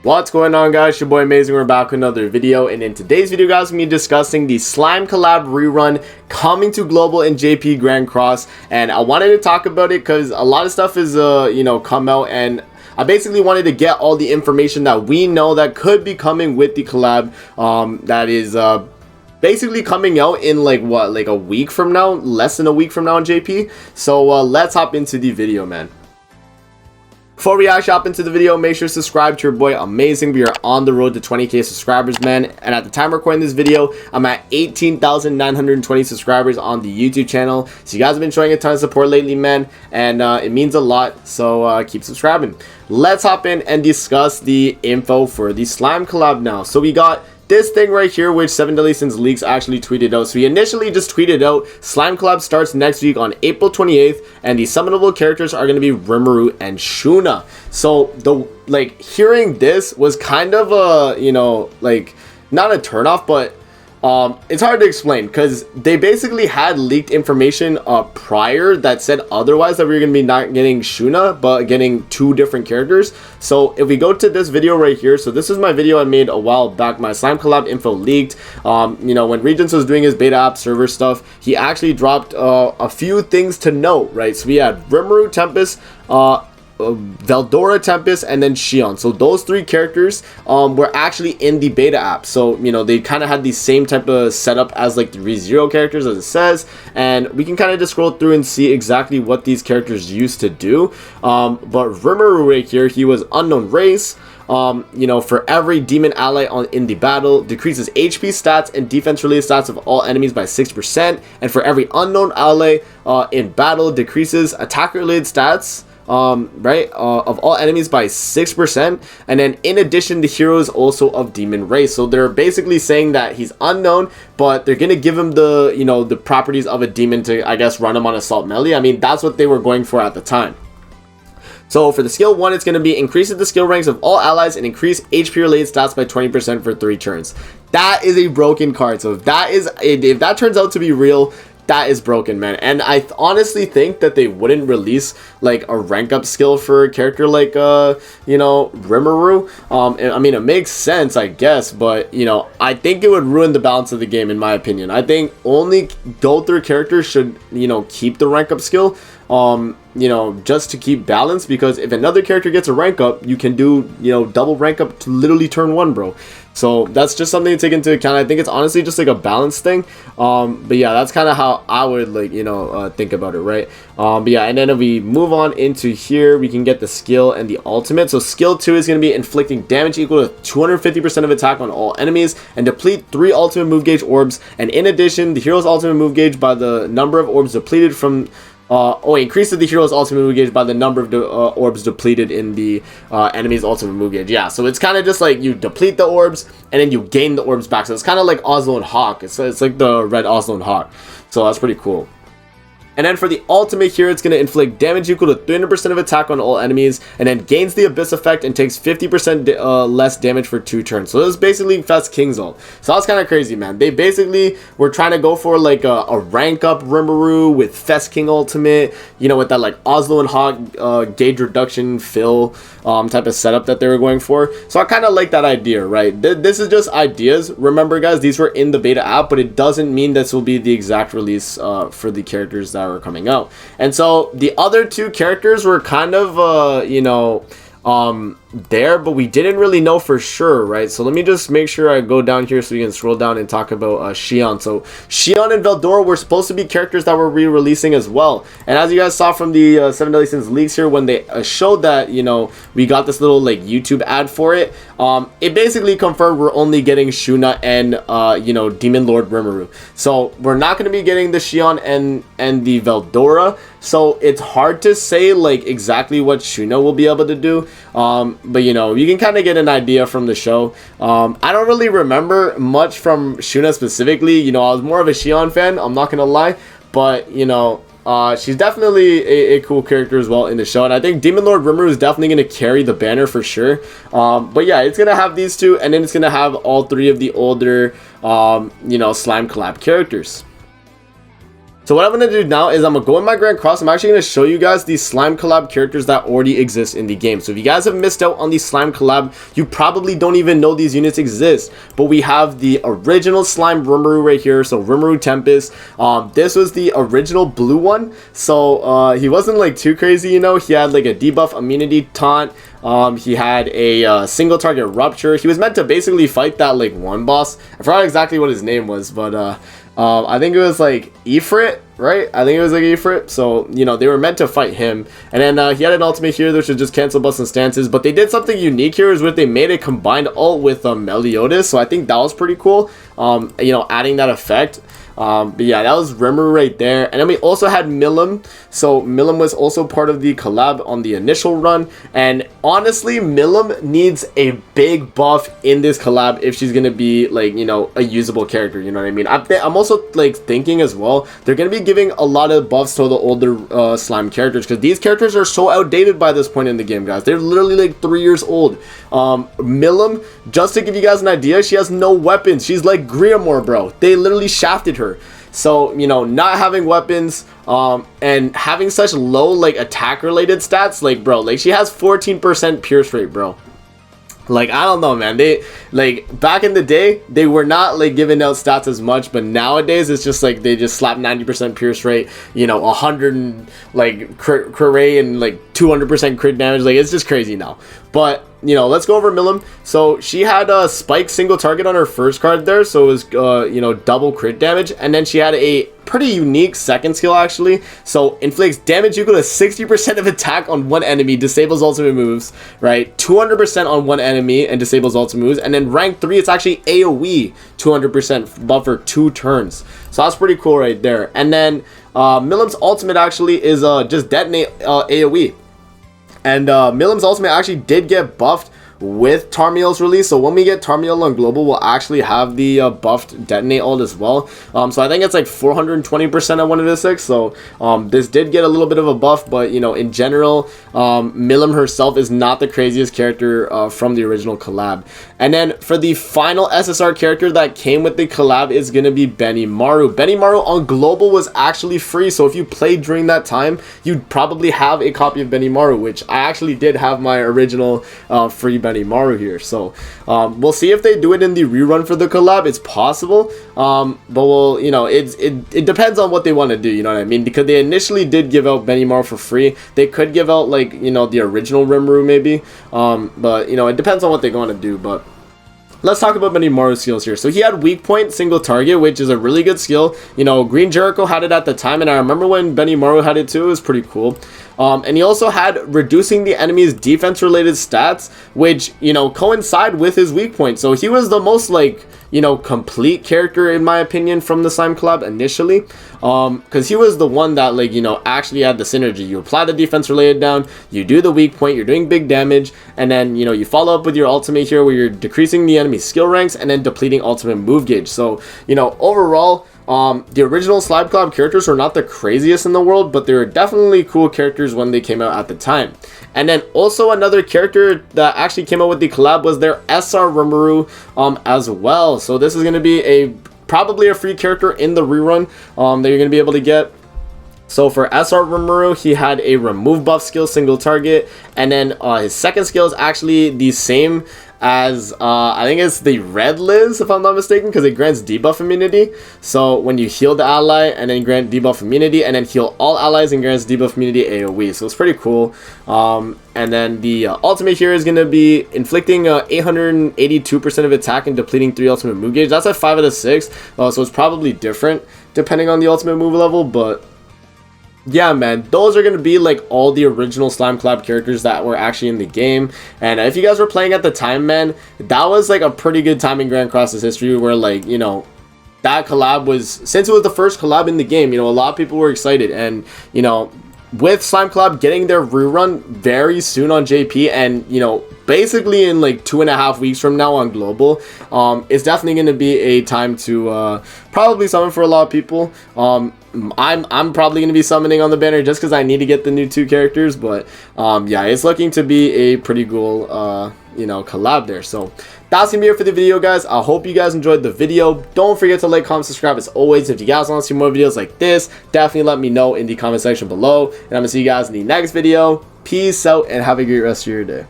What's going on, guys? Your boy Amazing. We're back with another video, and in today's video, guys, we're going to be discussing the Slime Collab rerun coming to global in JP Grand Cross. And I wanted to talk about it because a lot of stuff is come out, and I basically wanted to get all the information that we know that could be coming with the collab that is basically coming out in like a week from now, less than a week from now in JP. So let's hop into the video, man. Before we actually hop into the video, make sure to subscribe to your boy Amazing. We are on the road to 20k subscribers, man. And at the time of recording this video, I'm at 18,920 subscribers on the YouTube channel. So you guys have been showing a ton of support lately, man, and it means a lot. So keep subscribing. Let's hop in and discuss the info for the Slime collab now. So we got this thing right here, which 7 Deadly Sins Leaks actually tweeted out. So he initially just tweeted out, Slime collab starts next week on April 28th, and the summonable characters are going to be Romero and Shuna. So hearing this was kind of a, not a turnoff, but it's hard to explain because they basically had leaked information prior that said otherwise, that we were going to be not getting Shuna but getting 2 different characters. So if we go to this video right here, so this is my video I made a while back, my Slime collab info leaked. When Regents was doing his beta app server stuff, he actually dropped a few things to note, right? So we had Romero, Tempest, Veldora, Tempest, and then Shion. So those 3 characters were actually in the beta app. So they kind of had the same type of setup as like the ReZero characters, as it says, and we can kind of just scroll through and see exactly what these characters used to do. But Romero right here, he was unknown race. For every demon ally in the battle, decreases HP stats and defense related stats of all enemies by 6%, and for every unknown ally in battle, decreases attack related stats of all enemies by 6%. And then in addition, the hero is also of demon race. So they're basically saying that he's unknown, but they're gonna give him the the properties of a demon to, I guess, run him on assault melee. I mean, that's what they were going for at the time. So for the skill 1, it's going to be increases the skill ranks of all allies and increase HP related stats by 20% for 3 turns. That is a broken card. So if that turns out to be real, that is broken, man. And I honestly think that they wouldn't release like a rank up skill for a character like Romero. I mean, it makes sense, I guess, but I think it would ruin the balance of the game, in my opinion. I think only gold 3 characters should keep the rank up skill, just to keep balance, because if another character gets a rank up, you can do double rank up to literally turn 1, bro. So that's just something to take into account. I think it's honestly just like a balance thing. But yeah, that's kind of how I would think about it, right? But yeah, and then if we move on into here, we can get the skill and the ultimate. So skill 2 is going to be inflicting damage equal to 250% of attack on all enemies and deplete 3 ultimate move gauge orbs. And in addition, the hero's ultimate move gauge by the number of orbs depleted from increases the hero's ultimate move gauge by the number of orbs depleted in the enemy's ultimate move gauge. Yeah, so it's kind of just like you deplete the orbs and then you gain the orbs back. So it's kind of like Oslo and Hawk. It's like the red Oslo and Hawk. So that's pretty cool. And then for the ultimate here, it's going to inflict damage equal to 300% of attack on all enemies, and then gains the Abyss effect and takes 50% less damage for 2 turns. So this is basically Fest King's ult. So that's kind of crazy, man. They basically were trying to go for like a rank up Romero with Fest King ultimate, with that like Oslo and Hawk gauge reduction fill type of setup that they were going for. So I kind of like that idea, right? This is just ideas. Remember, guys, these were in the beta app, but it doesn't mean this will be the exact release for the characters that were coming out. And so the other 2 characters were kind of there, but we didn't really know for sure, right? So let me just make sure I go down here so we can scroll down and talk about Shion. So Shion and Veldora were supposed to be characters that were re-releasing as well. And as you guys saw from the 7 Deadly Sins leaks here, when they showed that we got this little like YouTube ad for it, it basically confirmed we're only getting Shuna and Demon Lord Romero. So we're not going to be getting the Shion and the Veldora. So it's hard to say like exactly what Shuna will be able to do. But you can kind of get an idea from the show. I don't really remember much from Shuna specifically. I was more of a Shion fan, I'm not gonna lie, but she's definitely a cool character as well in the show, and I think Demon Lord Romero is definitely going to carry the banner for sure. But yeah, it's going to have these 2, and then it's going to have all 3 of the older Slime collab characters. So what I'm going to do now is I'm going to go in my Grand Cross. I'm actually going to show you guys these slime collab characters that already exist in the game. So if you guys have missed out on the slime collab, you probably don't even know these units exist. But we have the original slime Romero right here. So Romero Tempest. This was the original blue one. So he wasn't like too crazy, you know. He had like a debuff immunity taunt. He had a single target rupture. He was meant to basically fight that like one boss. I forgot exactly what his name was, but I think it was like Ifrit, right? I think it was like Ifrit. So, you know, they were meant to fight him. And then he had an ultimate here, which would just cancel busts and stances. But they did something unique here, is where they made a combined ult with Meliodas. So I think that was pretty cool, you know, adding that effect. But yeah, that was Romero right there. And then we also had Milan. So Milan was also part of the collab on the initial run. And honestly, Milan needs a big buff in this collab if she's gonna be like, you know, a usable character, you know what I mean? I'm also like thinking as well, they're gonna be giving a lot of buffs to the older slime characters, because these characters are so outdated by this point in the game, guys. They're literally like 3 years old. Milan, just to give you guys an idea, she has no weapons. She's like Griamore, bro. They literally shafted her. So, you know, not having weapons and having such low like attack related stats, like, bro, like she has 14% pierce rate, bro. Like, I don't know, man. They, like, back in the day, they were not like giving out stats as much, but nowadays it's just like they just slap 90% pierce rate, you know, 100 and like crit rate and like 200% crit damage. Like, it's just crazy now. But, you know, let's go over Milan. So she had a spike single target on her first card there, so it was you know, double crit damage. And then she had a pretty unique second skill, actually. So inflicts damage equal to 60% of attack on one enemy, disables ultimate moves, right? 200% on one enemy and disables ultimate moves. And then rank 3, it's actually AoE 200% buffer 2 turns. So that's pretty cool right there. And then Milan's ultimate actually is just detonate AoE. And Milan's ultimate actually did get buffed with Tarmiel's release. So when we get Tarmiel on global, we'll actually have the buffed detonate ult as well. So I think it's like 420% at 1 to 6. So this did get a little bit of a buff, but you know, in general, Milan herself is not the craziest character from the original collab. And then for the final SSR character that came with the collab is going to be Maru. Maru on global was actually free, so if you played during that time, you'd probably have a copy of Maru, which I actually did have my original free Maru here. So we'll see if they do it in the rerun for the collab. It's possible, but we'll, you know, it depends on what they want to do, you know what I mean? Because they initially did give out Maru for free. They could give out like, you know, the original Romero maybe, but you know, it depends on what they're going to do. But let's talk about Maru's skills here. So he had weak point single target, which is a really good skill. You know, Green Jericho had it at the time, and I remember when Maru had it too. It was pretty cool. And he also had reducing the enemy's defense related stats, which, you know, coincide with his weak point. So he was the most like, you know, complete character in my opinion from the slime collab initially, because he was the one that, like, you know, actually had the synergy. You apply the defense related down, you do the weak point, you're doing big damage, and then, you know, you follow up with your ultimate here where you're decreasing the enemy's skill ranks and then depleting ultimate move gauge. So, you know, overall, the original slime collab characters are not the craziest in the world, but they were definitely cool characters when they came out at the time. And then also another character that actually came out with the collab was their SR Romero as well. So this is going to be probably a free character in the rerun that you're going to be able to get. So for SR Romero, he had a remove buff skill, single target, and then his second skill is actually the same as I think it's the red Liz, if I'm not mistaken, because it grants debuff immunity. So when you heal the ally and then grant debuff immunity, and then heal all allies and grants debuff immunity AoE. So it's pretty cool. And then the ultimate here is going to be inflicting 882% of attack and depleting 3 ultimate move gauge. That's a 5 out of 6, so it's probably different depending on the ultimate move level, but yeah, man, those are going to be like all the original slime collab characters that were actually in the game. And if you guys were playing at the time, man, that was like a pretty good time in Grand Cross's history where, like, you know, that collab was, since it was the first collab in the game, you know, a lot of people were excited. And, you know, with slime collab getting their rerun very soon on JP, and, you know, basically in like 2.5 weeks from now on global, it's definitely going to be a time to probably summon for a lot of people. I'm probably gonna be summoning on the banner just because I need to get the new 2 characters. But yeah, it's looking to be a pretty cool you know, collab there. So that's gonna be it for the video, guys. I hope you guys enjoyed the video. Don't forget to like, comment, subscribe as always. If you guys want to see more videos like this, definitely let me know in the comment section below, and I'm gonna see you guys in the next video. Peace out and have a great rest of your day.